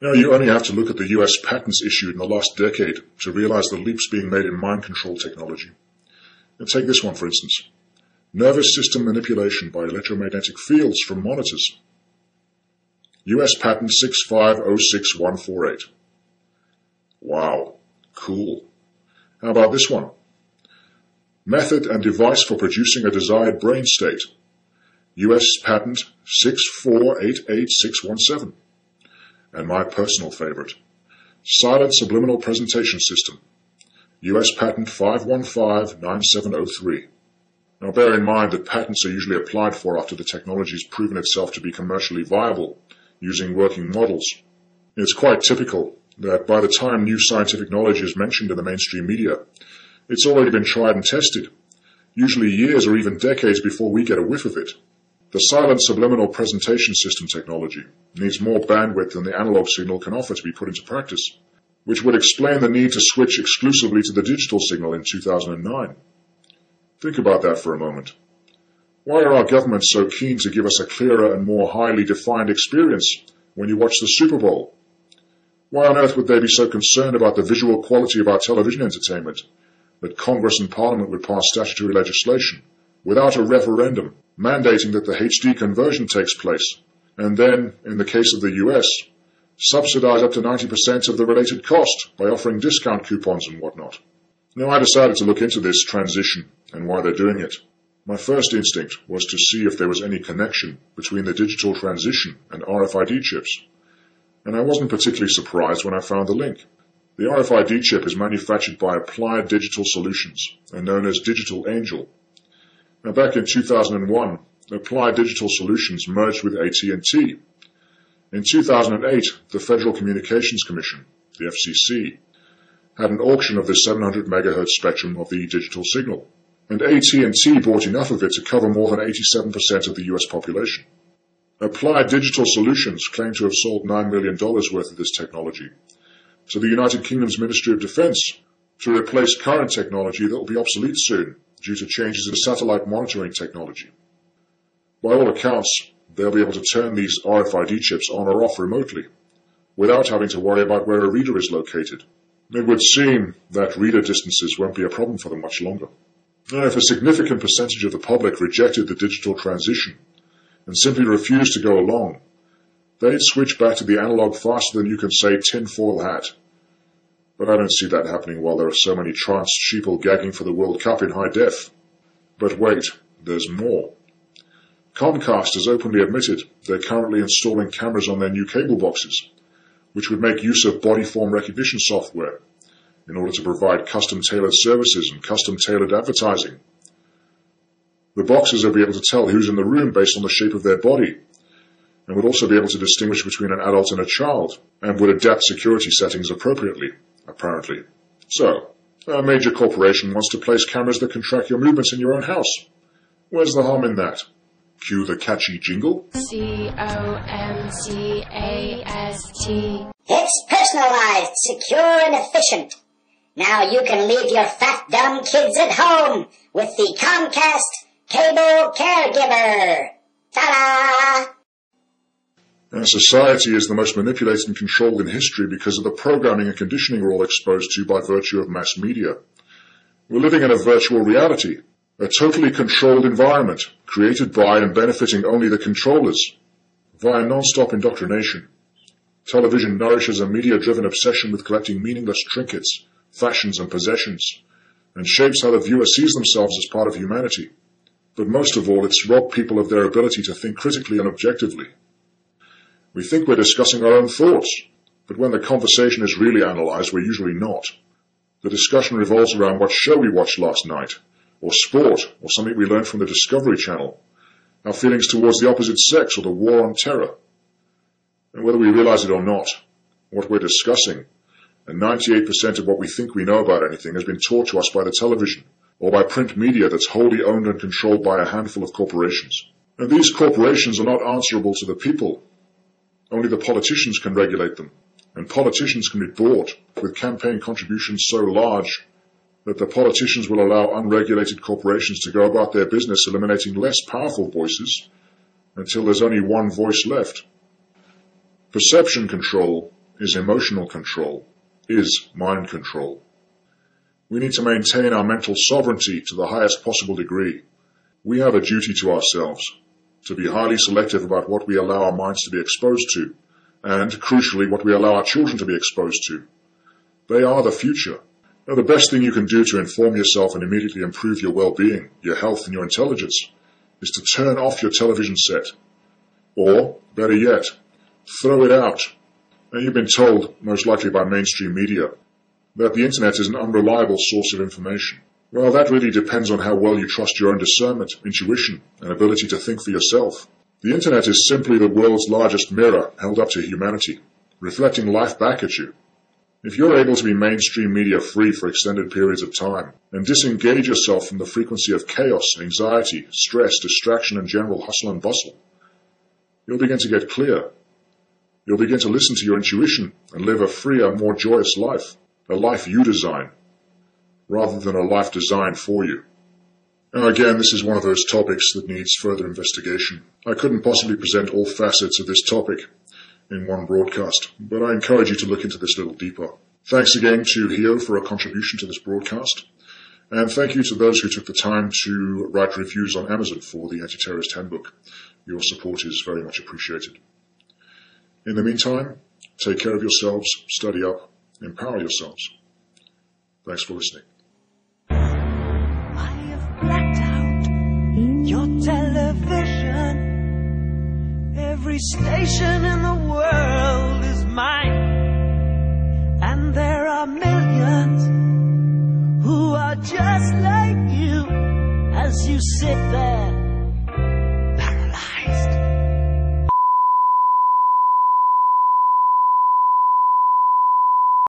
Now, you only have to look at the US patents issued in the last decade to realize the leaps being made in mind control technology. And take this one, for instance. Nervous system manipulation by electromagnetic fields from monitors. US patent 6506148. Wow, cool. How about this one? Method and device for producing a desired brain state. US patent 6488617. And my personal favorite, silent subliminal presentation system. US patent 5159703. Now bear in mind that patents are usually applied for after the technology has proven itself to be commercially viable, using working models. It's quite typical that by the time new scientific knowledge is mentioned in the mainstream media, it's already been tried and tested, usually years or even decades before we get a whiff of it. The silent subliminal presentation system technology needs more bandwidth than the analog signal can offer to be put into practice, which would explain the need to switch exclusively to the digital signal in 2009. Think about that for a moment. Why are our governments so keen to give us a clearer and more highly defined experience when you watch the Super Bowl? Why on earth would they be so concerned about the visual quality of our television entertainment that Congress and Parliament would pass statutory legislation without a referendum mandating that the HD conversion takes place, and then, in the case of the US, subsidize up to 90% of the related cost by offering discount coupons and whatnot? Now, I decided to look into this transition and why they're doing it. My first instinct was to see if there was any connection between the digital transition and RFID chips, and I wasn't particularly surprised when I found the link. The RFID chip is manufactured by Applied Digital Solutions and known as Digital Angel. Now, back in 2001, Applied Digital Solutions merged with AT&T. In 2008, the Federal Communications Commission, the FCC, had an auction of the 700 MHz spectrum of the digital signal, and AT&T bought enough of it to cover more than 87% of the US population. Applied Digital Solutions claimed to have sold $9 million worth of this technology to the United Kingdom's Ministry of Defence to replace current technology that will be obsolete soon due to changes in satellite monitoring technology. By all accounts, they'll be able to turn these RFID chips on or off remotely, without having to worry about where a reader is located. It would seem that reader distances won't be a problem for them much longer. Now, if a significant percentage of the public rejected the digital transition and simply refused to go along, they'd switch back to the analog faster than you can say tinfoil hat. But I don't see that happening while there are so many tranced sheeple gagging for the World Cup in high def. But wait, there's more. Comcast has openly admitted they're currently installing cameras on their new cable boxes, which would make use of body form recognition software in order to provide custom-tailored services and custom-tailored advertising. The boxes will be able to tell who's in the room based on the shape of their body, and would also be able to distinguish between an adult and a child, and would adapt security settings appropriately, apparently. So, a major corporation wants to place cameras that can track your movements in your own house. Where's the harm in that? Cue the catchy jingle. COMCAST. It's personalized, secure, and efficient. Now you can leave your fat, dumb kids at home with the Comcast Cable Caregiver. Ta-da! Our society is the most manipulated and controlled in history because of the programming and conditioning we're all exposed to by virtue of mass media. We're living in a virtual reality, a totally controlled environment, created by and benefiting only the controllers. Via non-stop indoctrination, television nourishes a media-driven obsession with collecting meaningless trinkets, fashions and possessions, and shapes how the viewer sees themselves as part of humanity. But most of all, it's robbed people of their ability to think critically and objectively. We think we're discussing our own thoughts, but when the conversation is really analyzed, we're usually not. The discussion revolves around what show we watched last night, or sport, or something we learned from the Discovery Channel, our feelings towards the opposite sex, or the war on terror. And whether we realize it or not, what we're discussing, and 98% of what we think we know about anything has been taught to us by the television, or by print media that's wholly owned and controlled by a handful of corporations. And these corporations are not answerable to the people. Only the politicians can regulate them, and politicians can be bought with campaign contributions so large that the politicians will allow unregulated corporations to go about their business eliminating less powerful voices until there's only one voice left. Perception control is emotional control, is mind control. We need to maintain our mental sovereignty to the highest possible degree. We have a duty to ourselves to be highly selective about what we allow our minds to be exposed to, and, crucially, what we allow our children to be exposed to. They are the future. Now, the best thing you can do to inform yourself and immediately improve your well-being, your health and your intelligence is to turn off your television set. Or, better yet, throw it out. Now, you've been told, most likely by mainstream media, that the internet is an unreliable source of information. Well, that really depends on how well you trust your own discernment, intuition, and ability to think for yourself. The internet is simply the world's largest mirror held up to humanity, reflecting life back at you. If you're able to be mainstream media free for extended periods of time, and disengage yourself from the frequency of chaos, anxiety, stress, distraction, and general hustle and bustle, you'll begin to get clear. You'll begin to listen to your intuition and live a freer, more joyous life, a life you design, rather than a life designed for you. Now again, this is one of those topics that needs further investigation. I couldn't possibly present all facets of this topic in one broadcast, but I encourage you to look into this a little deeper. Thanks again to Hio for a contribution to this broadcast, and thank you to those who took the time to write reviews on Amazon for the Anti-Terrorist Handbook. Your support is very much appreciated. In the meantime, take care of yourselves, study up, empower yourselves. Thanks for listening. I have blacked out your television. Every station in the world is mine. And there are millions who are just like you as you sit there